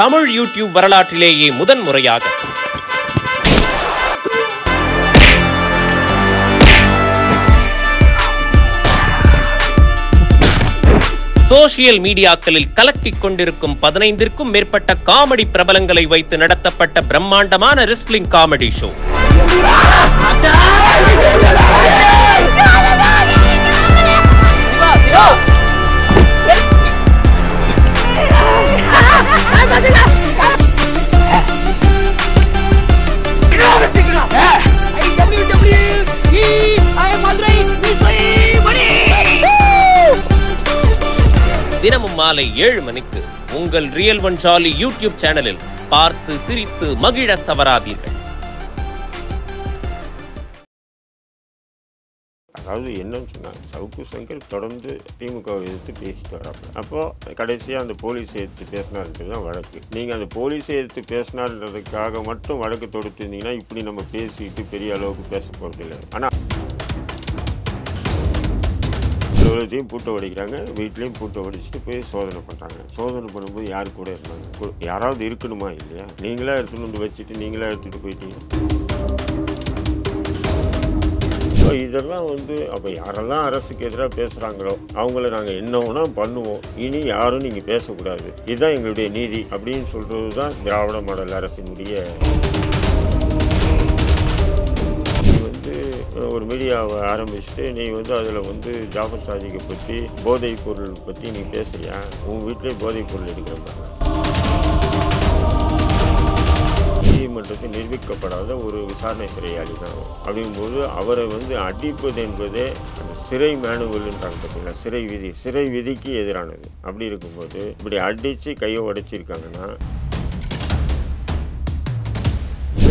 Tamil YouTube வரலாற்றிலேயே முதன்முறையாக social மீடியாக்களில் கலக்கிக் கொண்டிருக்கும் 15க்கும் மேற்பட்ட காமெடி பிரபலங்களை வைத்து நடத்தப்பட்ட பிரம்மாண்டமான ரெஸ்லிங் காமெடி ஷோ. தினமும் மாலை 7 மணிக்கு உங்கள் ரியல் ஒன் ஜாலி யூடியூப் சேனலில் பார்த்து சிரித்து மகிழ தவறாதீர்கள். அதாவது என்னன்னு சொன்னால், சவுக்கு சங்கர் தொடர்ந்து திமுகவை எதிர்த்து பேசிட்டு வராங்க. அப்போது கடைசியாக அந்த போலீஸ் எதிர்த்து பேசினார்ன்றது தான் வழக்கு. நீங்கள் அந்த போலீஸை எதிர்த்து பேசினார்ன்றதுக்காக மட்டும் வழக்கு தொடுத்துருந்தீங்கன்னா இப்படி நம்ம பேசிட்டு பெரிய அளவுக்கு பேச போகிறது இல்லை. ஆனால் அலுவலகத்தையும் பூட்டை உடைக்கிறாங்க, வீட்லேயும் பூட்டை உடைச்சிட்டு போய் சோதனை பண்ணுறாங்க. சோதனை பண்ணும்போது யார் கூட இருந்தாங்க? யாராவது இருக்கணுமா இல்லையா? நீங்களா எடுத்துகிட்டு வந்து வச்சுட்டு நீங்களா எடுத்துகிட்டு போயிட்டீங்க. இதெல்லாம் அப்போ யாரெல்லாம் அரசுக்கு எதிராக பேசுகிறாங்களோ அவங்கள நாங்கள் என்ன வேணால் பண்ணுவோம், இனி யாரும் நீங்கள் பேசக்கூடாது, இதுதான் எங்களுடைய நீதி அப்படின்னு சொல்கிறது தான் திராவிட மாடல் அரசினுடைய. ஒரு மீடியாவை ஆரம்பிச்சுட்டு நீ அதில் ஜாஃபர் சாதிக்கை பற்றி போதைப் பொருள் பற்றி நீ பேசுறியா? உங்கள் வீட்டிலே போதைப் பொருள் எடுக்கிறப்ப நீதிமன்றத்தில் நிரூபிக்கப்படாத ஒரு விசாரணை சிறையாளி தான். அப்படிங்கும்போது அவரை அடிப்பது என்பதே அந்த சிறை மேனுவல்ன்றாங்க பார்த்தீங்களா, சிறை விதிக்கு எதிரானது. அப்படி இருக்கும்போது இப்படி அடித்து கையை உடைச்சிருக்காங்கன்னா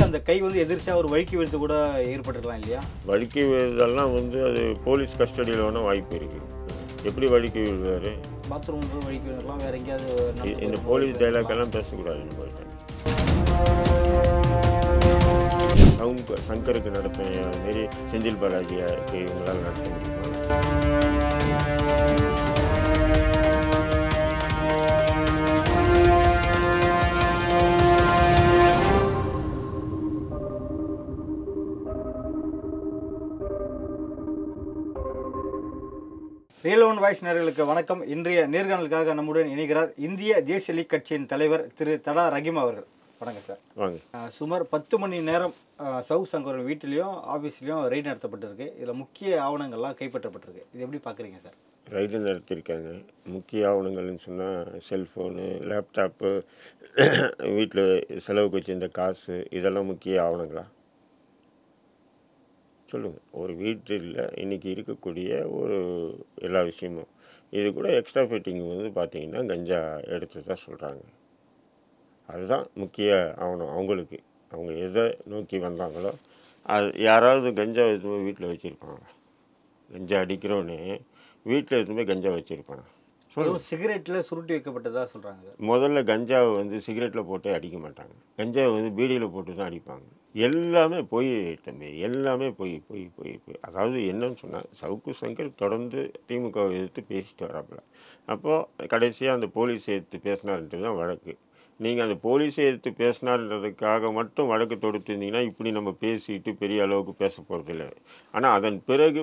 அந்த கை எதிர்ச்சா ஒரு வழுக்கி விழுந்து கூட ஏற்பட்டுருக்கலாம் இல்லையா? வழுக்கி விழுதெல்லாம் அது போலீஸ் கஸ்டடியில் வேணால் வாய்ப்பு இருக்குது. எப்படி வழுக்கி விழுவார்? பாத்ரூம் வழுக்கி விழுக்கலாம், வேறு எங்கேயாவது. இந்த போலீஸ் டைலாக்கெல்லாம் பேசக்கூடாது. சங்கருக்கு நடத்த மாரி செந்தில் பாலாஜிக்கு இவங்களால் நடத்த முடியுமா? ரியல் ஒன் வாய்ஸ் நேயர்களுக்கு வணக்கம். இன்றைய நேர்காணலுக்காக நம்முடன் இணைகிறார் இந்திய தேசிய லீக் கட்சியின் தலைவர் திரு தடா ரஹீம் அவர்கள். வணக்கம் சார். சுமார் 10 மணி நேரம் சவுக் சங்கர் வீட்டிலையும் ஆஃபீஸ்லையும் ரைடு நடத்தப்பட்டிருக்கு. இதில் முக்கிய ஆவணங்கள்லாம் கைப்பற்றப்பட்டிருக்கு. இது எப்படி பார்க்குறீங்க சார்? ரைடு நடத்தியிருக்காங்க. முக்கிய ஆவணங்கள்னு சொன்னால் செல்ஃபோனு, லேப்டாப்பு, வீட்டில் செலவுக்கு வச்சிருந்த காசு, இதெல்லாம் முக்கிய ஆவணங்களா? சொல்லுங்கள். ஒரு வீட்டில் இன்றைக்கி இருக்கக்கூடிய ஒரு எல்லா விஷயமும் இது கூட எக்ஸ்ட்ரா ஃபிட்டிங் பார்த்திங்கன்னா கஞ்சா எடுத்து தான் சொல்கிறாங்க. அதுதான் முக்கிய ஆவணம் அவங்களுக்கு. அவங்க எதை நோக்கி வந்தாங்களோ அது யாராவது கஞ்சா எடுத்துமே வீட்டில் வச்சுருப்பாங்க. கஞ்சா அடிக்கிறோன்னே வீட்டில் எடுத்துமே கஞ்சா வச்சுருப்பாங்க. சிகரெட்டில் சுருட்டி வைக்கப்பட்டதாக சொல்கிறாங்க. முதல்ல கஞ்சாவை சிகரெட்டில் போட்டு அடிக்க மாட்டாங்க. கஞ்சாவை பீடியில் போட்டு தான் அடிப்பாங்க. எல்லாமே போய் தம்பி, எல்லாமே போய். அதாவது என்னன்னு சொன்னால், சவுக்கு சங்கர் தொடர்ந்து திமுகவை எதிர்த்து பேசிட்டு வராப்புல. அப்போது கடைசியாக அந்த போலீஸை எதிர்த்து பேசினார்ன்றது தான் வழக்கு. நீங்கள் அந்த போலீஸை எதிர்த்து பேசினார்ன்றதுக்காக மட்டும் வழக்கு தொடுத்துருந்தீங்கன்னா இப்படி நம்ம பேசிட்டு பெரிய அளவுக்கு பேச போகிறதில்லை. ஆனால் அதன் பிறகு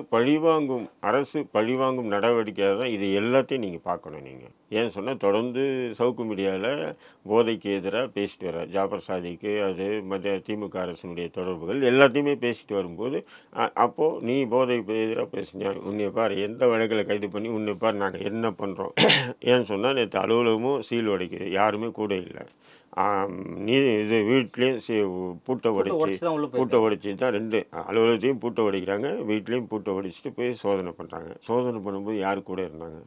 அரசு பழிவாங்கும் நடவடிக்கையாக தான் இது எல்லாத்தையும் நீங்கள் பார்க்கணும். நீங்கள் ஏன்னு சொன்னால், தொடர்ந்து சவுக்கு மீடியாவில் போதைக்கு எதிராக பேசிட்டு வர ஜாஃபர் சாதிக்கு அது திமுக அரசினுடைய தொடர்புகள் எல்லாத்தையுமே பேசிட்டு வரும்போது அப்போது நீ போதைக்கு எதிராக பேசினா உன்னை பார் எந்த வழக்கில் கைது பண்ணி உன்னை பார் நாங்கள் என்ன பண்ணுறோம். ஏன்னு சொன்னால், நேற்று அலுவலகமும் சீல் உடைக்குது, யாருமே கூட இல்லை. இது வீட்லேயும் பூட்டை உடைச்சி தான் 2 அலுவலகத்தையும் பூட்டை உடைக்கிறாங்க, வீட்லேயும் பூட்டை உடைச்சிட்டு போய் சோதனை பண்ணுறாங்க. சோதனை பண்ணும்போது யார் கூட இருந்தாங்க?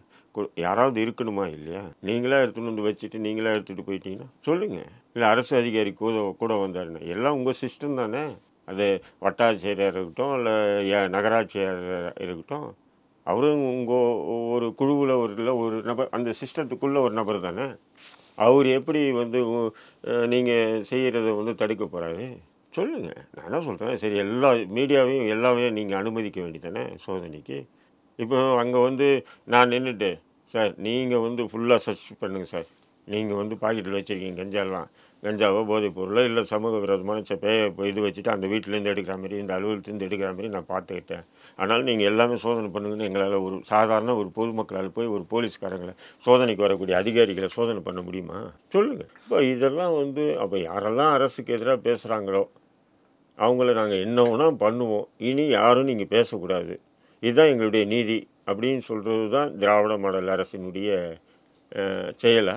யாராவது இருக்கணுமா இல்லையா? நீங்களா எடுத்துகிட்டு வந்து வச்சுட்டு நீங்களா எடுத்துகிட்டு போயிட்டீங்கன்னா சொல்லுங்கள். இல்லை அரசு அதிகாரி கூட வந்தாருன்னா எல்லாம் உங்கள் சிஸ்டம் தானே. அது வட்டாட்சியராக இருக்கட்டும், இல்லை நகராட்சியராக இருக்கட்டும், அவரும் உங்கள் ஒரு குழுவில் ஒரு நபர், அந்த சிஸ்டத்துக்குள்ளே ஒரு நபர் தானே. அவர் எப்படி நீங்கள் செய்கிறத தடுக்க போகிறாரு? சொல்லுங்கள். நான் என்ன சொல்கிறேன், சரி எல்லா மீடியாவையும் எல்லாமே நீங்கள் அனுமதிக்க வேண்டியதானே சோதனைக்கு. இப்போ அங்கே நான் நின்றுட்டு, சார் நீங்கள் ஃபுல்லாக சர்ச் பண்ணுங்கள் சார், நீங்கள் வந்து பாக்கெட்டில் வச்சுருக்கீங்க கஞ்சாலாம், கஞ்சாவோ போதைப் பொருளோ இல்லை சமூக விரோதமான இது வச்சுட்டு அந்த வீட்டிலேருந்து எடுக்கிற மாதிரி இந்த அலுவலகத்துலேருந்து எடுக்கிற மாதிரி நான் பார்த்துக்கிட்டேன். ஆனால் நீங்கள் எல்லாமே சோதனை பண்ணுங்கன்னு எங்களால் ஒரு சாதாரண ஒரு பொதுமக்களால் போய் ஒரு போலீஸ்காரங்களை சோதனைக்கு வரக்கூடிய அதிகாரிகளை சோதனை பண்ண முடியுமா? சொல்லுங்கள். இப்போ இதெல்லாம் வந்து அப்போ யாரெல்லாம் அரசுக்கு எதிராக பேசுகிறாங்களோ அவங்கள நாங்கள் என்ன வேணால் பண்ணுவோம், இனி யாரும் நீங்கள் பேசக்கூடாது, இதுதான் எங்களுடைய நீதி அப்படின்னு சொல்கிறது தான் திராவிட மாடல் அரசினுடைய செயலா?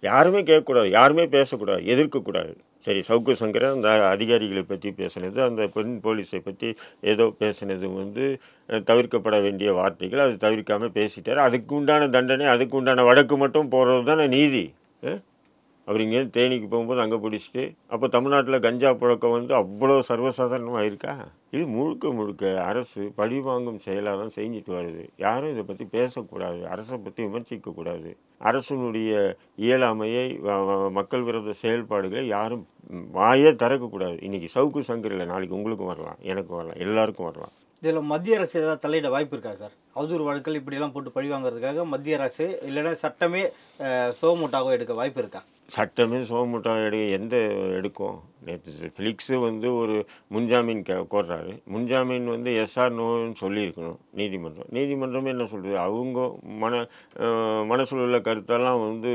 யாருமே கேட்கக்கூடாது, யாருமே பேசக்கூடாது, எதிர்க்கக்கூடாது. சரி, சவுக்கு சங்கரை அந்த அதிகாரிகளை பற்றி பேசினது, அந்த பெண் போலீஸை பற்றி ஏதோ பேசினது வந்து தவிர்க்கப்பட வேண்டிய வார்த்தைகள், அது தவிர்க்காமல் பேசிட்டார். அதுக்கு உண்டான தண்டனை, அதுக்கு உண்டான வழக்கு மட்டும் போகிறது தானே நீதி. அவர் இங்கேருந்து தேனிக்கு போகும்போது அங்கே பிடிச்சிட்டு, அப்போ தமிழ்நாட்டில் கஞ்சா புழக்கம் வந்து அவ்வளோ சர்வசாதாரணமாக இருக்கா? இது முழுக்க முழுக்க அரசு பழிவாங்கும் செயலாக தான் செஞ்சுட்டு வருது. யாரும் இதை பற்றி பேசக்கூடாது, அரசை பற்றி விமர்சிக்கக்கூடாது, அரசனுடைய இயலாமையை மக்கள் விரோத செயல்பாடுகளை யாரும் வாயே திறக்கக்கூடாது. இன்றைக்கி சவுக்கு சங்கர் இல்லை, நாளைக்கு உங்களுக்கும் வரலாம், எனக்கும் வரலாம், எல்லாருக்கும் வரலாம். இதில் மத்திய அரசு ஏதாவது தலையிட வாய்ப்பு இருக்கா சார்? அவதூறு வழக்கல் இப்படியெல்லாம் போட்டு பழி வாங்குறதுக்காக மத்திய அரசு இல்லைன்னா சட்டமே சோமூட்டாக எடுக்க வாய்ப்பு இருக்கா? சட்டமே சோமூட்டாக எடுக்கும். நேற்று ஃபிலிக்ஸு வந்து ஒரு முன்ஜாமீன் கோர்றாரு. முன்ஜாமீன் வந்து எஸ்ஆர் நோன்னு சொல்லியிருக்கணும் நீதிமன்றமே என்ன சொல்கிறது, அவங்க மனசில் உள்ள கருத்தெல்லாம் வந்து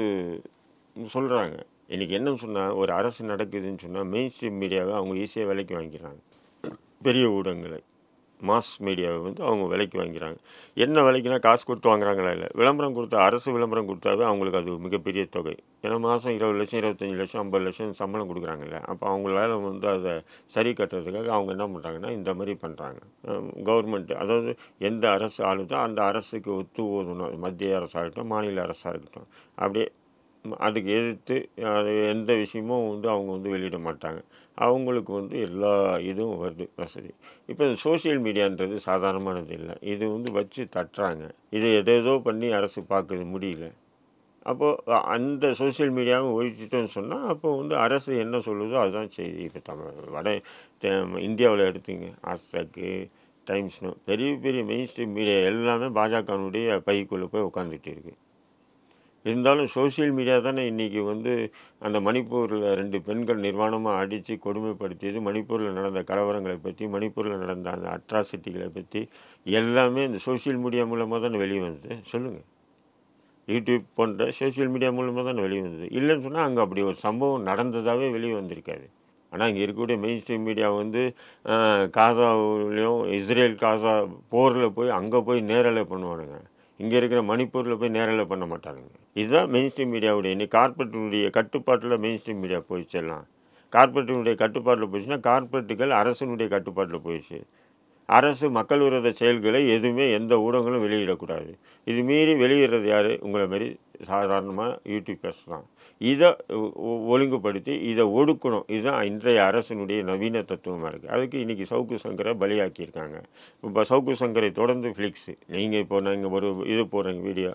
சொல்கிறாங்க. இன்றைக்கி என்ன சொன்னால், ஒரு அரசு நடக்குதுன்னு சொன்னால் மெயின் ஸ்ட்ரீம் மீடியாவை அவங்க ஈஸியாக விலைக்கு வாங்கிக்கிறாங்க. பெரிய ஊடகங்களை, மாஸ் மீடியாவை வந்து அவங்க விலைக்கு வாங்கிறாங்க. என்ன விலைக்குனா காசு கொடுத்து வாங்குறாங்களா? இல்லை, விளம்பரம் கொடுத்தா, அரசு விளம்பரம் கொடுத்தாவே அவங்களுக்கு அது மிகப்பெரிய தொகை. ஏன்னா மாதம் 20 லட்சம் 25 லட்சம் 50 லட்சம் சம்பளம் கொடுக்குறாங்கல்ல. அப்போ அவங்களால வந்து அதை சரி கட்டுறதுக்காக அவங்க என்ன பண்ணுறாங்கன்னா இந்த மாதிரி பண்ணுறாங்க. கவர்மெண்ட்டு, அதாவது எந்த அரசு ஆளுதோ அந்த அரசுக்கு ஒத்து ஓதணும். மத்திய அரசாகட்டும், மாநில அரசாக இருக்கட்டும், அப்படியே அதுக்கு எதிர்த்து அது எந்த விஷயமும் வந்து அவங்க வந்து வெளியிட மாட்டாங்க. அவங்களுக்கு வந்து எல்லா இதுவும் வருது வசதி. இப்போ சோசியல் மீடியான்றது சாதாரணமானது இல்லை. இது வந்து வச்சு தட்டுறாங்க. இதை எதேதோ பண்ணி அரசு பார்க்குறது முடியல. அப்போது அந்த சோசியல் மீடியாவை ஒழிச்சிட்டோன்னு சொன்னால் அப்போ வந்து அரசு என்ன சொல்லுதோ அதுதான் செய்தி. இப்போ இந்தியாவில் எடுத்துங்க, ஆஸ்தக்கு, டைம்ஸ்னு பெரிய பெரிய மெயின் ஸ்ட்ரீம் மீடியா எல்லாமே பாஜகனுடைய பைக்குள்ளே போய் உட்காந்துட்டு இருக்குது. இருந்தாலும் சோசியல் மீடியா தானே இன்றைக்கி வந்து அந்த மணிப்பூரில் 2 பெண்கள் நிர்வாணமாக அடித்து கொடுமைப்படுத்தியது, மணிப்பூரில் நடந்த கலவரங்களை பற்றி, மணிப்பூரில் நடந்த அந்த அட்ராசிட்டிகளை பற்றி எல்லாமே இந்த சோசியல் மீடியா மூலமாக தானே வெளியே வந்தது. சொல்லுங்கள், யூடியூப் போன்ற சோசியல் மீடியா மூலமாக தானே வெளியே வந்தது. இல்லைன்னு சொன்னால் அங்கே அப்படி ஒரு சம்பவம் நடந்ததாகவே வெளியே வந்திருக்காது. ஆனால் இங்கே இருக்கக்கூடிய மெயின் ஸ்ட்ரீம் மீடியா வந்து காசாவிலையும் இஸ்ரேல் காசா போரில் போய் அங்கே போய் நேரலை பண்ணுவானுங்க. இங்கே இருக்கிற மணிப்பூரில் போய் நேரில் பண்ண மாட்டானுங்க. இதுதான் மெயின் ஸ்ட்ரீம் மீடியாவுடைய இன்னைக்கு கார்பரேட்டினுடைய கட்டுப்பாட்டில் மெயின் ஸ்ட்ரீம் மீடியா போயிடுச்செல்லாம். கார்பரேட்டினுடைய கட்டுப்பாட்டில் போயிடுச்சுன்னா கார்பரேட்டுகள் அரசனுடைய கட்டுப்பாட்டில் போயிடுச்சு. அரசு மக்கள் விரோத செயல்களை எதுவுமே எந்த ஊடகங்களும் வெளியிடக்கூடாது. இது மீறி வெளியிடுறது யார்? உங்களை மாரி சாதாரணமாக யூடியூபர்ஸ் தான். இதை ஒழுங்குபடுத்தி இதை ஒடுக்கணும். இதுதான் இன்றைய அரசினுடைய நவீன தத்துவமாக இருக்குது. அதுக்கு இன்றைக்கி சவுக்கு சங்கரை பலியாக்கியிருக்காங்க. இப்போ சவுக்கு சங்கரை தொடர்ந்து ஃபிளிக்ஸு, நீங்கள் இப்போ நீங்கள் ஒரு இது போடுறீங்க, வீடியோ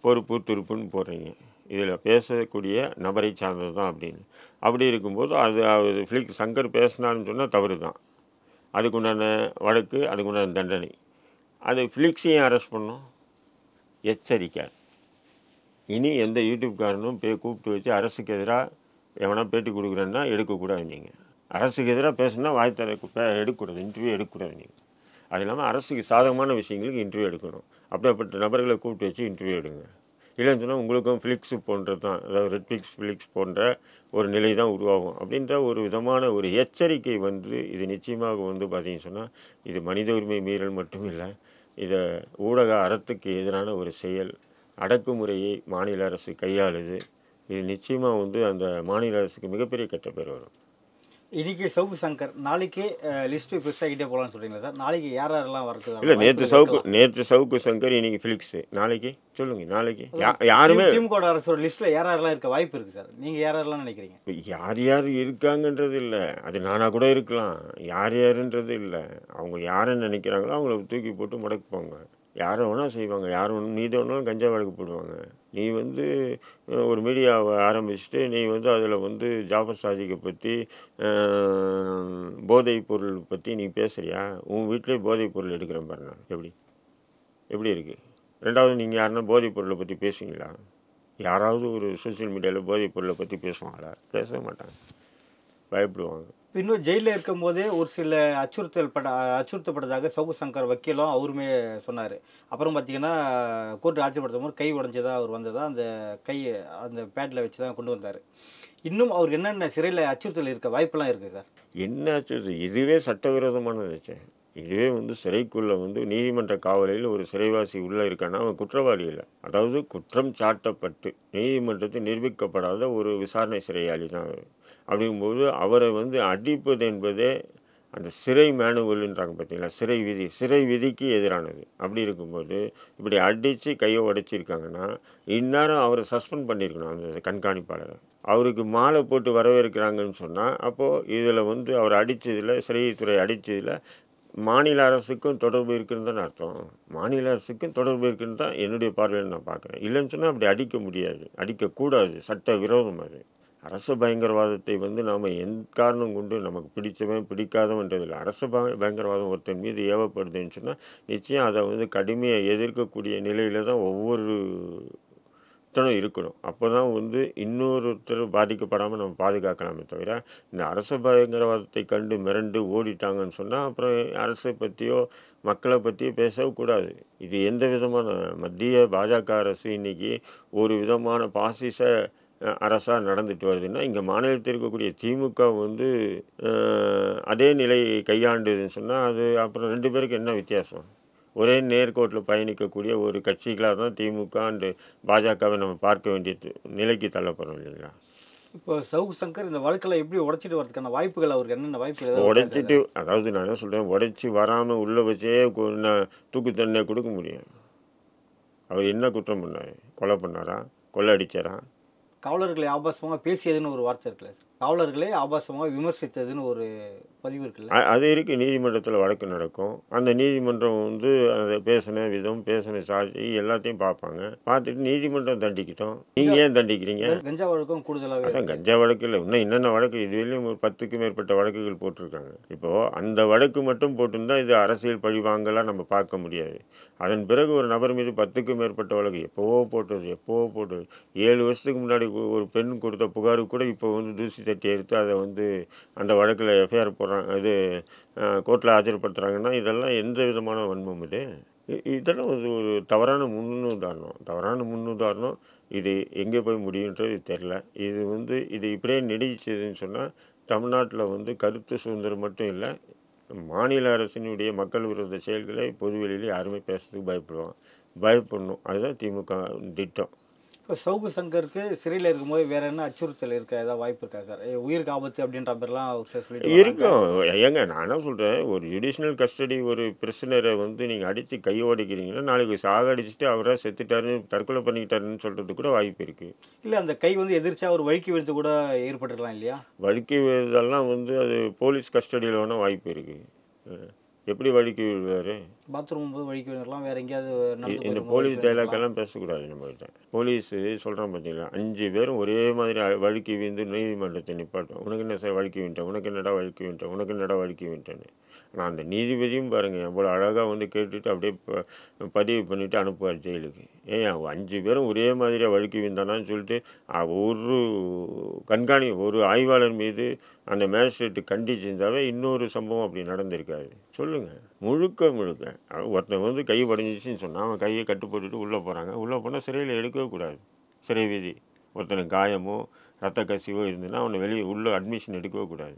பொறுப்பு துருப்புன்னு போடுறீங்க, இதில் பேசக்கூடிய நபரை சார்ந்தது தான் அப்படின்னு. அப்படி இருக்கும்போது அது ஃபிளிக்ஸ் சங்கர் பேசினான்னு சொன்னால் தவறு தான். அதுக்குண்டான வழக்கு, அதுக்குண்டான தண்டனை. அது ஃபிளிக்ஸையும் அரெஸ்ட் பண்ணோம். எச்சரிக்கை, இனி எந்த யூடியூப்காரனும் கூப்பிட்டு வச்சு அரசுக்கு எதிராக எவனா பேட்டி கொடுக்குறேன்னா எடுக்கக்கூடாது. நீங்கள் அரசுக்கு எதிராக பேசுனா வாய் தர எடுக்கக்கூடாது, இன்டர்வியூ எடுக்கக்கூடாது. நீங்கள் அது இல்லாமல் அரசுக்கு சாதகமான விஷயங்களுக்கு இன்டர்வியூ எடுக்கணும். அப்படிப்பட்ட நபர்களை கூப்பிட்டு வச்சு இன்டர்வியூ எடுங்க. இல்லைன்னு சொன்னால் உங்களுக்கும் ஃபிளிக்ஸு போன்றது தான், அதாவது ரெட்ஃப்ளிக்ஸ் ஃபிளிக்ஸ் போன்ற ஒரு நிலை தான் உருவாகும் அப்படின்ற ஒரு விதமான ஒரு எச்சரிக்கை வந்து இது நிச்சயமாக வந்து பார்த்தீங்கன்னு சொன்னால் இது மனித உரிமை மீறல் மட்டும் இல்லை, இதை ஊடக அறத்துக்கு எதிரான ஒரு செயல். அடக்குமுறையை மாநில அரசு கையாளுது. இது நிச்சயமாக வந்து அந்த மாநில அரசுக்கு மிகப்பெரிய கெட்ட பேர் வரும். இன்றைக்கி சவுக்கு சங்கர், நாளைக்கே லிஸ்ட்டு பெருசாகிட்டே போகலான்னு சொல்கிறீங்களா சார்? நாளைக்கு யாரெல்லாம் வரது? இல்லை, நேற்று சவுக்கு சங்கர், இன்னைக்கு ஃபிளிக்ஸு, நாளைக்கு சொல்லுங்கள். நாளைக்கு யாருமே திமுக அரசோட லிஸ்ட்டில் யாரெல்லாம் இருக்க வாய்ப்பு இருக்குது சார்? நீங்கள் யாரெல்லாம் நினைக்கிறீங்க? யார் யார் இருக்காங்கன்றது இல்லை, அது நானாக கூட இருக்கலாம். யார் யாருன்றது இல்லை, அவங்க யாரை நினைக்கிறாங்களோ அவங்கள தூக்கி போட்டு முடக்குப்பாங்க. யாரை வேணால் செய்வாங்க, யார் வேணும் மீது வேணாலும் கஞ்சா வழக்கு போடுவாங்க. நீ வந்து ஒரு மீடியாவை ஆரம்பிச்சுட்டு நீ வந்து அதில் வந்து ஜாஃபர் சாதிக்கை பற்றி போதைப் பொருள் பற்றி நீ பேசுகிறியா? உன் வீட்டிலே போதைப் பொருள் எடுக்கிறேன் பாருங்க, எப்படி எப்படி இருக்குது? ரெண்டாவது, நீங்கள் யாருன்னா போதைப் பொருளை பற்றி பேசுவீங்களா? யாராவது ஒரு சோசியல் மீடியாவில் போதைப் பொருளை பற்றி பேசுவாங்களா? பேச மாட்டாங்க, பயப்படுவாங்க. இன்னும் ஜெயிலில் இருக்கும்போதே ஒரு சில அச்சுறுத்தப்பட்டதாக சவுக்கு சங்கர் வக்கீலும் அவருமே சொன்னார். அப்புறம் பார்த்தீங்கன்னா கோர்ட்டு ஆட்சிப்படுத்தும் போது கை உடஞ்சதா அவர் வந்ததா அந்த கை அந்த பேட்டில் வச்சு தான் கொண்டு வந்தார். இன்னும் அவருக்கு என்னென்ன சிறையில் அச்சுறுத்தல் இருக்க வாய்ப்பெல்லாம் இருக்குது சார்? என்ன அச்சுறுத்தல்? இதுவே சட்டவிரோதமானது. இதுவே சிறைக்குள்ளே நீதிமன்ற காவலில் ஒரு சிறைவாசி உள்ளே இருக்கான்னா அவன் குற்றவாளி இல்லை. அதாவது குற்றம் சாட்டப்பட்டு நீதிமன்றத்தில் நிரூபிக்கப்படாத ஒரு விசாரணை சிறையாளி தான் அவர். அப்படிங்கும்போது அவரை அடிப்பது என்பதே அந்த சிறை மேனுவல்ன்றாங்க பார்த்தீங்களா, சிறை விதிக்கு எதிரானது. அப்படி இருக்கும்போது இப்படி அடித்து கையை உடைச்சிருக்காங்கன்னா இந்நேரம் அவரை சஸ்பெண்ட் பண்ணியிருக்கணும் அந்த கண்காணிப்பாளரை. அவருக்கு மாலை போட்டு வரவேற்கிறாங்கன்னு சொன்னால் அப்போது இதில் அவர் அடித்ததில், சிறைத்துறை அடித்ததில் மாநில அரசுக்கும் தொடர்பு இருக்குன்னு தானே அர்த்தம். மாநில அரசுக்கும் தொடர்பு இருக்குன்னு தான் என்னுடைய பார்வையில் நான் பார்க்குறேன். இல்லைன்னு சொன்னால் அப்படி அடிக்க முடியாது, அடிக்கக்கூடாது, சட்ட விரோதம் அது. அரச பயங்கரவாதத்தை நாம் எந்த காரணம் கொண்டு நமக்கு பிடிச்சவன் பிடிக்காதவன்றதில்லை. அரச பயங்கரவாதம் ஒருத்தன் மீது ஏவப்படுதுன்னு சொன்னால் நிச்சயம் அதை கடுமையாக எதிர்க்கக்கூடிய நிலையில் தான் ஒவ்வொருத்தனும் இருக்கணும். அப்போ தான் இன்னொருத்தர் பாதிக்கப்படாமல் நம்ம பாதுகாக்கலாமே தவிர இந்த அரச பயங்கரவாதத்தை கண்டு மிரண்டு ஓடிட்டாங்கன்னு சொன்னால் அப்புறம் அரசை பற்றியோ மக்களை பற்றியோ பேசக்கூடாது. இது எந்த விதமான மத்திய பாஜக அரசு இன்றைக்கி ஒரு விதமான பாசிச அரசாக நடந்துட்டு வருதுன்னா இங்கே மாநிலத்தில் இருக்கக்கூடிய திமுக அதே நிலையை கையாண்டுதுன்னு சொன்னால் அது அப்புறம் ரெண்டு பேருக்கு என்ன வித்தியாசம்? ஒரே நேர்கோட்டில் பயணிக்கக்கூடிய ஒரு கட்சிகளாக தான் திமுக அண்டு பாஜகவை நம்ம பார்க்க வேண்டிய நிலைக்கு தள்ளப்படுறோம் இல்லைங்களா? இப்போ சவுக்கு சங்கர் இந்த வழக்கில் எப்படி உடைச்சிட்டு வரதுக்கான வாய்ப்புகள் அவருக்கு என்னென்ன வாய்ப்புகள்? உடைச்சிட்டு, அதாவது நான் என்ன சொல்கிறேன், உடைச்சி வராமல் உள்ளே வச்சே தூக்கு தண்டனை கொடுக்க முடியும். அவர் என்ன குற்றம் பண்ணார்? கொலை பண்ணாரா? கொள்ளை அடித்தாரா? காவலர்களை ஆபாசமாக பேசியதுன்னு ஒரு வார்த்தை இருக்குல்ல, காவலர்களை ஆபாசமாக விமர்சித்ததுன்னு ஒரு பதிவு இருக்குல்ல, அது இருக்குது. நீதிமன்றத்தில் வழக்கு நடக்கும். அந்த நீதிமன்றம் அதை பேசின விதம், பேசின சாட்சி எல்லாத்தையும் பார்ப்பாங்க. பார்த்துட்டு நீதிமன்றம் தண்டிக்கிட்டோம். நீங்கள் ஏன் தண்டிக்கிறீங்க? கஞ்சா வழக்கம் கூடுதலாக. அதான் கஞ்சா வழக்கு இல்லை, இன்னும் என்னென்ன வழக்கு இதுவரையிலும் ஒரு 10க்கும் மேற்பட்ட வழக்குகள் போட்டிருக்காங்க. இப்போது அந்த வழக்கு மட்டும் போட்டிருந்தால் இது அரசியல் பழிவாங்கலாம் நம்ம பார்க்க முடியாது. அதன் பிறகு ஒரு நபர் மீது 10க்கும் மேற்பட்ட வழக்கு எப்போவோ போட்டது 7 வருஷத்துக்கு முன்னாடி ஒரு பெண் கொடுத்த புகாருக்கு கூட இப்போ தூசி தட்டி எடுத்து அதை அந்த வழக்கில் எஃப்ஐஆர் போடுறாங்க, இது கோர்ட்டில் ஆஜர்படுத்துகிறாங்கன்னா இதெல்லாம் எந்த விதமான வன்மம்? இதெல்லாம் ஒரு தவறான முன்னுதாரணம். இது எங்கே போய் முடியுன்றது தெரில. இது இப்படியே நீடிச்சதுன்னு சொன்னால் தமிழ்நாட்டில் கருத்து சுதந்திரம் மட்டும் இல்லை, மாநில அரசினுடைய மக்கள் விரோத செயல்களை பொதுவெளியில் யாருமே பேசுறதுக்கு பயப்படணும். அதுதான் திமுக திட்டம். இப்போ சவுக்கு சங்கருக்கு சிறையில் இருக்கும்போது வேற என்ன அச்சுறுத்தல் இருக்கா? ஏதாவது வாய்ப்பு இருக்கா சார்? உயிருக்கு ஆபத்து அப்படின்ற மாதிரிலாம் சொல்லிட்டு இருக்கும். ஏங்க நான் என்ன சொல்கிறேன், ஒரு ஜுடிஷியல் கஸ்டடி ஒரு பிரிசனரை நீங்கள் அடித்து கையை உடைக்கிறீங்கன்னா நாளைக்கு சாகடிச்சுட்டு அவராக செத்துட்டாரு, தற்கொலை பண்ணிக்கிட்டாருன்னு சொல்கிறது கூட வாய்ப்பு இருக்குது. இல்லை அந்த கை எதிர்த்தா ஒரு வழுக்கி விழுந்து கூட ஏற்பட்டுருக்கலாம் இல்லையா? வழுக்கி விழுதெல்லாம் அது போலீஸ் கஸ்டடியில் வேணால் வாய்ப்பு இருக்குது. எப்படி வழுக்கி விழுவார்? பாத்ரூம் போது வழுக்கி விழுந்துடலாம், வேற எங்கேயாவது. இந்த போலீஸ் டைலாக்கெல்லாம் பேசக்கூடாது நம்மகிட்ட. போலீஸ் சொல்கிறான் பார்த்தீங்களா, 5 பேரும் ஒரே மாதிரி வழுக்கி விழுந்து நீதிமன்றத்தை நிப்பாட்டும். உனக்கு என்ன சார் வழுக்கி விட்டேன், உனக்கு என்னடா வழுக்கி விட்டேன்னு. ஆனால் அந்த நீதிபதியும் பாருங்கள் எவ்வளோ அழகாக கேட்டுட்டு அப்படியே பதிவு பண்ணிவிட்டு அனுப்புவார் ஜெயிலுக்கு. ஏன் 5 பேரும் ஒரே மாதிரியாக வழுக்கி விழுந்தானான்னு சொல்லிட்டு ஒரு ஆய்வாளர் மீது அந்த மேஜிஸ்ட்ரேட்டு கண்டிச்சிருந்தாவே இன்னொரு சம்பவம் அப்படி நடந்திருக்காது. சொல்லுங்கள், முழுக்க ஒருத்தன் கை உடஞ்சிச்சின்னு சொன்னால் அவன் கையை கட்டு போட்டுட்டு உள்ளே போகிறாங்க. உள்ளே போனால் சிறையில் எடுக்கவே கூடாது, சிறை விதி. ஒருத்தனுக்கு காயமோ ரத்த கசிவோ இருந்ததுன்னா அவனை உள்ளே அட்மிஷன் எடுக்கவே கூடாது.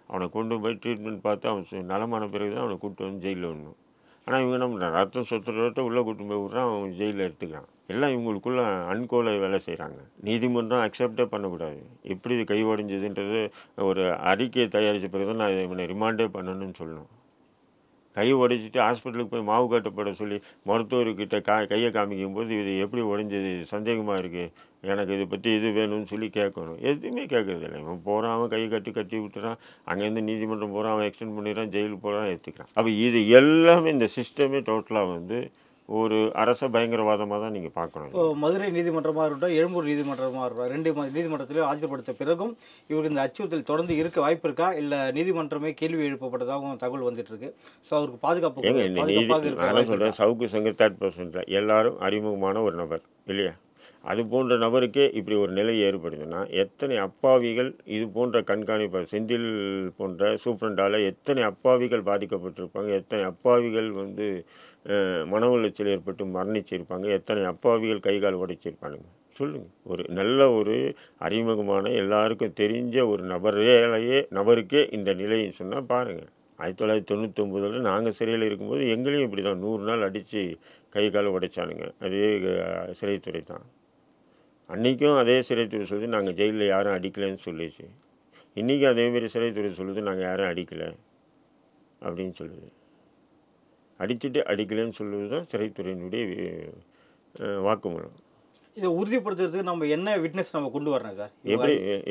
அவனை கொண்டு போய் ட்ரீட்மெண்ட் பார்த்து அவன் நலமான பிறகு தான் அவனை கூப்பிட்டு ஜெயிலில் விடணும். ஆனால் இவங்க என்ன பண்ணுறான், ரத்தம் சொத்துறத உள்ளே கூட்டு போய் விட்றான், அவன் ஜெயிலில் எடுத்துக்கிறான். எல்லாம் இவங்களுக்குள்ள அன்கோலை வேலை செய்கிறாங்க. நீதிமன்றம் அக்செப்டே பண்ணக்கூடாது. எப்படி இது கை உடைஞ்சதுன்றது ஒரு அறிக்கையை தயாரித்த பிறகு தான் நான் இவனை ரிமாண்டே பண்ணணும்னு சொல்லணும். கை உடைச்சிட்டு ஹாஸ்பிட்டலுக்கு போய் மாவு கட்டப்பட சொல்லி மருத்துவர்கிட்ட கையை காமிக்கும் போது இது எப்படி உடைஞ்சது, சந்தேகமாக இருக்குது, எனக்கு இதை பற்றி இது வேணும்னு சொல்லி கேட்கணும். எதுவுமே கேட்கறது இல்லை. இவன் போகிறான், அவன் கையை கட்டி விட்டுறான், அங்கேருந்து நீதிமன்றம் போகிறான், அவன் எக்ஸ்டெண்ட் பண்ணிடுறான், ஜெயிலுக்கு போகிறான், எடுத்துக்கிறான். அப்போ இது எல்லாமே இந்த சிஸ்டமே டோட்டலாக ஒரு அரச பயங்கரவாதமாக தான் நீங்கள் பார்க்கணும். இப்போ மதுரை நீதிமன்றமாக இருக்கட்டும், எழும்பூர் நீதிமன்றமாக இருக்கட்டும், 2 நீதிமன்றத்திலையும் ஆஜர்படுத்த பிறகும் இவருக்கு இந்த அச்சுறுத்தல் தொடர்ந்து இருக்க வாய்ப்பு இருக்கா? இல்லை நீதிமன்றமே கேள்வி எழுப்பப்பட்டதாகவும் தகவல் வந்துட்டு இருக்கு. ஸோ அவருக்கு பாதுகாப்பு நான் சொல்கிறேன், சவுக்கு சங்கர் 3rd person எல்லாரும் அறிமுகமான ஒரு நபர் இல்லையா? அது போன்ற நபருக்கே இப்படி ஒரு நிலை ஏற்படுதுன்னா எத்தனை அப்பாவிகள் இது போன்ற கண்காணிப்பார் செந்தில் போன்ற சூப்பரண்டால் எத்தனை அப்பாவிகள் பாதிக்கப்பட்டிருப்பாங்க, எத்தனை அப்பாவிகள் வந்து மன உளைச்சல் ஏற்பட்டு மரணிச்சிருப்பாங்க, எத்தனை அப்பாவிகள் கைகால் உடைச்சிருப்பானுங்க சொல்லுங்கள். ஒரு நல்ல ஒரு அறிமுகமான எல்லாருக்கும் தெரிஞ்ச ஒரு நபருக்கே இந்த நிலைன்னு சொன்னால் பாருங்கள். 1999 நாங்கள் சிறையில் இருக்கும்போது எங்களையும் இப்படி தான் 100 நாள் அடித்து கை காலை உடைச்சானுங்க. அதே சிறைத்துறை தான். அன்றைக்கும் அதே சிறைத்துறை சொல்லுது நாங்கள் ஜெயிலில் யாரும் அடிக்கலைன்னு சொல்லிச்சு. இன்றைக்கும் அதேமாரி சிறைத்துறை சொல்லுது நாங்கள் யாரும் அடிக்கலை அப்படின்னு சொல்லுது. அடிச்சுட்டு அடிக்கலைன்னு சொல்லுவது தான் சிறைத்துறையினுடைய வாக்குமூலம். இதை உறுதிப்படுத்துறதுக்கு நம்ம என்ன விட்னஸ் நம்ம கொண்டு வரணும் சார்?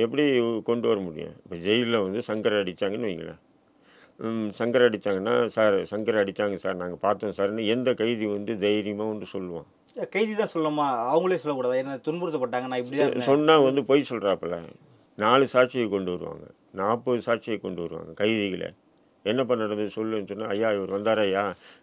எப்படி கொண்டு வர முடியும்? இப்போ ஜெயிலில் வந்து சங்கரை அடித்தாங்கன்னு வைங்களேன். சங்கரை அடித்தாங்கன்னா சார் சங்கரை அடித்தாங்க சார் நாங்கள் பார்த்தோம் சார்னு எந்த கைதி வந்து தைரியமாக ஒன்று சொல்லுவான்? கைதி தான் சொல்லலாமா? அவங்களே சொல்லக்கூடாது என்ன துன்புறுத்தப்பட்டாங்க நான் இப்படி சொன்னால் வந்து பொய் சொல்கிறாப்புல 4 சாட்சியை கொண்டு வருவாங்க, 40 சாட்சியை கொண்டு வருவாங்க கைதிகளை. என்ன பண்ணுறது சொல்லுன்னு சொன்னால், ஐயா இவர் வந்தாரையா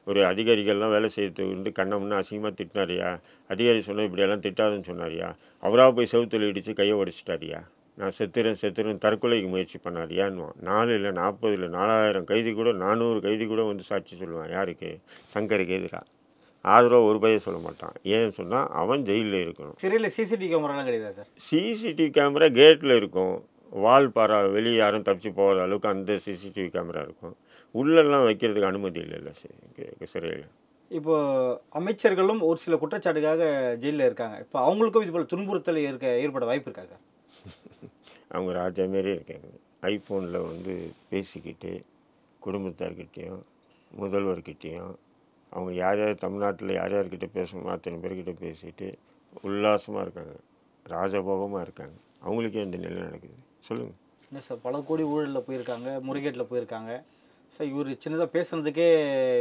ஒரு அதிகாரிகள்லாம் வேலை செய்யறது வந்து கண்ணம்னு அசிங்கமாக திட்டினாரியா, அதிகாரி சொன்னால் இப்படியெல்லாம் திட்டாதுன்னு சொன்னாரியா, அவராக போய் செவுத்துல இடித்து கையை உடைச்சிட்டாரியா, நான் செத்துறேன் தற்கொலைக்கு முயற்சி பண்ணாரியான்னுவான். 4 இல்லை 40 இல்லை 4000 கைதி கூட 400 கைதி கூட வந்து சாட்சி சொல்லுவான். யாருக்கு? சங்கருக்கு எதிராக. ஆதரவாக ஒரு பையன் சொல்ல மாட்டான். ஏன்னு சொன்னால் அவன் ஜெயிலில் இருக்கணும். சிறையில் சிசிடிவி கேமராலாம் கிடையாது சார்? சிசிடிவி கேமரா கேட்டில் இருக்கும், வால் பாரா வெளியே யாரும் தப்பிச்சு போகாத அளவுக்கு அந்த சிசிடிவி கேமரா இருக்கும். உள்ளெல்லாம் வைக்கிறதுக்கு அனுமதி இல்லைல்ல சிறையில். இப்போ அமைச்சர்களும் ஒரு சில குற்றச்சாட்டுக்காக ஜெயிலில் இருக்காங்க. இப்போ அவங்களுக்கும் இது போல் துன்புறுத்தல் ஏற்பட வாய்ப்பு இருக்கா சார்? அவங்க ராஜா மாரியே இருக்காங்க. ஐஃபோனில் வந்து பேசிக்கிட்டு குடும்பத்தார்கிட்டையும் முதல்வர்கிட்டையும் அவங்க யார் யார் தமிழ்நாட்டில் யார் யார்கிட்ட பேசணுமோ அத்தனை பேர்கிட்ட பேசிட்டு உல்லாசமாக இருக்காங்க, ராஜபோகமாக இருக்காங்க. அவங்களுக்கே இந்த நிலை நடக்குது சொல்லுங்கள். என்ன சார், பல கோடி ஊழலில் போயிருக்காங்க, முறைகேட்டில் போயிருக்காங்க சார். இவர் சின்னதாக பேசுனதுக்கே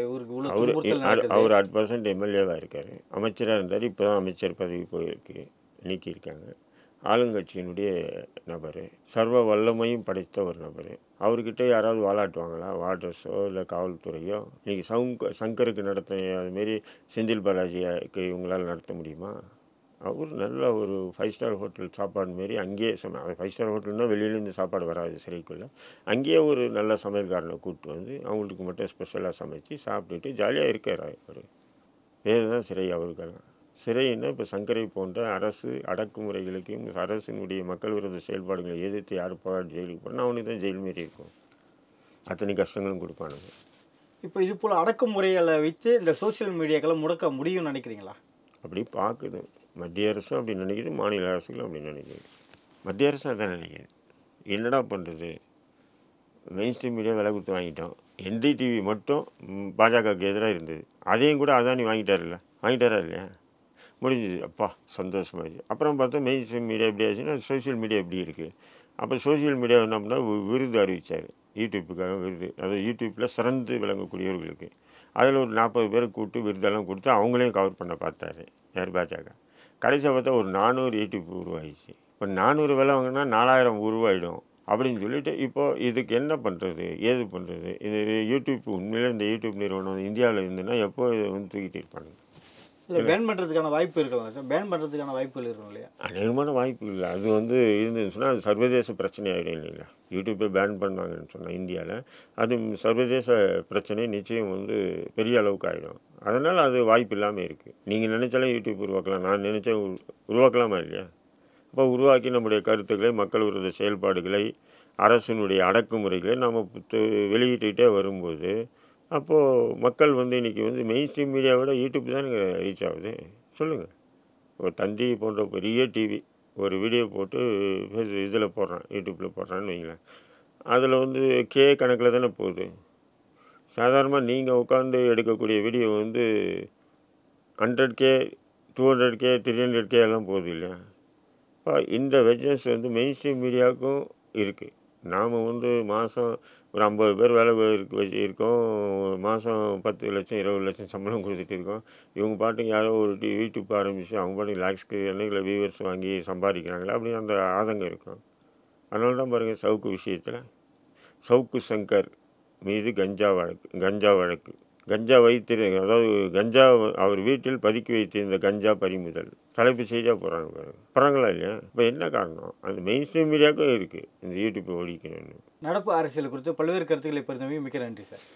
இவருக்கு அவர் 8% எம்எல்ஏவாக இருக்கார், அமைச்சராக இருந்தார். இப்போ தான் அமைச்சர் பதவி போயிருக்கு, நீக்கியிருக்காங்க. ஆளுங்கட்சியினுடைய நபர், சர்வ வல்லமையும் படைத்த ஒரு நபர். அவர்கிட்ட யாராவது வாலாட்டுவாங்களா? வாட்டர்ஸோ இல்லை காவல்துறையோ? இன்றைக்கி சங்கருக்கு நடத்த அதுமாரி செந்தில் பாலாஜிக்கு இவங்களால் நடத்த முடியுமா? அவர் நல்ல ஒரு 5 ஸ்டார் ஹோட்டல் சாப்பாடு மாரி அங்கேயே 5 ஸ்டார் ஹோட்டல்னால் வெளியிலேருந்து சாப்பாடு வராது சிறைக்குள்ளே. அங்கேயே ஒரு நல்ல சமையல்காரனை கூப்பிட்டு வந்து அவங்களுக்கு மட்டும் ஸ்பெஷலாக சமைச்சு சாப்பிட்டுட்டு ஜாலியாக இருக்கார் அவர். பேர் தான் சிறை அவருக்கெல்லாம். சிறைன்னா இப்போ சங்கரை போன்ற அரசு அடக்குமுறைகளுக்கும் அரசினுடைய மக்கள் விரோத செயல்பாடுகளை எதிர்த்து யார் போராடி ஜெயிலுக்கு போனால் அவனுக்கு தான் ஜெயில் மாரி இருக்கும். அத்தனை கஷ்டங்களும் கொடுப்பானுங்க. இப்போ இது போல் அடக்குமுறைகளை வைத்து இந்த சோசியல் மீடியாக்களை முடக்க முடியும்னு நினைக்கிறீங்களா? அப்படி பார்க்குது மத்திய அரசும் அப்படி நினைக்கிது, மாநில அரசுகளும் அப்படி நினைக்கிது. மத்திய அரசு அதான் நினைக்கிது. என்னடா பண்ணுறது, மெயின் ஸ்ட்ரீம் மீடியா விலை கொடுத்து வாங்கிட்டோம். NDTV மட்டும் பாஜகவுக்கு எதிராக இருந்தது, அதையும் கூட அதானி வாங்கிட்டாரா இல்லையா? முடிஞ்சுது, அப்பா சந்தோஷமாகிடுச்சு. அப்புறம் பார்த்தா மெயின் ஸ்ட்ரீம் மீடியா எப்படி ஆச்சுன்னா சோசியல் மீடியா எப்படி இருக்குது. அப்போ சோசியல் மீடியா என்ன பண்ணால் விருது அறிவித்தார், யூடியூப்புக்காக விருது. அதாவது யூடியூப்பில் சிறந்து விளங்கக்கூடியவர்களுக்கு அதில் ஒரு 40 பேரை கூப்பிட்டு விருதெல்லாம் கொடுத்து அவங்களையும் கவர் பண்ண பார்த்தாரு யார்? பாஜக. கடைசியாக பார்த்தா ஒரு 400 யூடியூப் உருவாகிடுச்சு. இப்போ 400 விலை வாங்கினா 4000 உருவாயிடும் அப்படின்னு சொல்லிட்டு இப்போது இதுக்கு என்ன பண்ணுறது ஏது பண்ணுறது? இது யூடியூப் உண்மையிலே இந்த யூடியூப் நிறுவனம் இந்தியாவில் இருந்துன்னா எப்போ இதை வந்து தூக்கிட்டு இருப்பாங்க? இல்லை பேன் பண்ணுறதுக்கான வாய்ப்பு இருக்கலாம் சார். பேன் பண்ணுறதுக்கான வாய்ப்புகள் இருக்கும் இல்லையா? அநேகமான வாய்ப்பு இல்லை. அது வந்து இருந்துன்னு சொன்னால் அது சர்வதேச பிரச்சனை ஆகிடும் இல்லைங்களா? யூடியூப்பை பேன் பண்ணாங்கன்னு சொன்னால் இந்தியாவில் அது சர்வதேச பிரச்சனை நிச்சயம் வந்து பெரிய அளவுக்கு ஆகிடும். அதனால் அது வாய்ப்பு இல்லாமல் இருக்குது. நீங்கள் நினைச்சாலும் யூடியூப் உருவாக்கலாம், நான் நினச்சா உருவாக்கலாமா இல்லையா? அப்போ உருவாக்கி நம்முடைய கருத்துக்களை, மக்கள் விரோத செயல்பாடுகளை, அரசினுடைய அடக்குமுறைகளை நம்ம வெளியிட்டுக்கிட்டே வரும்போது அப்போது மக்கள் வந்து இன்றைக்கி வந்து மெயின் ஸ்ட்ரீம் மீடியாவை விட யூடியூப் தான் எனக்கு ரீச் ஆகுது சொல்லுங்கள். ஒரு தந்தி போன்ற பெரிய டிவி ஒரு வீடியோ போட்டு இதில் போடுறான், யூடியூப்பில் போடுறான்னு வைங்களேன், அதில் வந்து கணக்கில் தானே போகுது. சாதாரணமாக நீங்கள் உட்காந்து எடுக்கக்கூடிய வீடியோ வந்து 100K 200K 300K எல்லாம் போகுது இல்லையா? இப்போ இந்த வெஜ்னஸ் வந்து மெயின் ஸ்ட்ரீம் மீடியாவுக்கும் இருக்குது. நாம் வந்து மாதம் ஒரு 50 பேர் வேலை இருக்கோம், மாதம் 10 லட்சம் 20 லட்சம் சம்பளம் கொடுத்துட்டு இருக்கோம். இவங்க பாட்டுக்கு யாரோ ஒரு யூடியூப் ஆரம்பித்து அவங்க பாட்டுக்கு லேக்ஸ்க்கு எண்ணெய்களை வியூவர்ஸ் வாங்கி சம்பாதிக்கிறாங்களா அப்படின்னு அந்த ஆதங்கம் இருக்கும். அதனால தான் பாருங்கள் சவுக்கு விஷயத்தில் சவுக்கு சங்கர் மீது கஞ்சா வழக்கு கஞ்சா அதாவது கஞ்சா அவர் வீட்டில் பதுக்கி வைத்திருந்த கஞ்சா பறிமுதல் தலைப்பு செய்தியாக போகிறாங்க பாருங்க. போகிறாங்களா இல்லையா? இப்போ என்ன காரணம்? அந்த மெயின் ஸ்ட்ரீம் மீடியாவுக்கும் இருக்குது இந்த யூடியூப்பை ஒழிக்கணும்னு. நடப்பு அரசியல் குறித்து பல்வேறு கருத்துக்களை பெறுந்தமையும் மிக்க நன்றி சார்.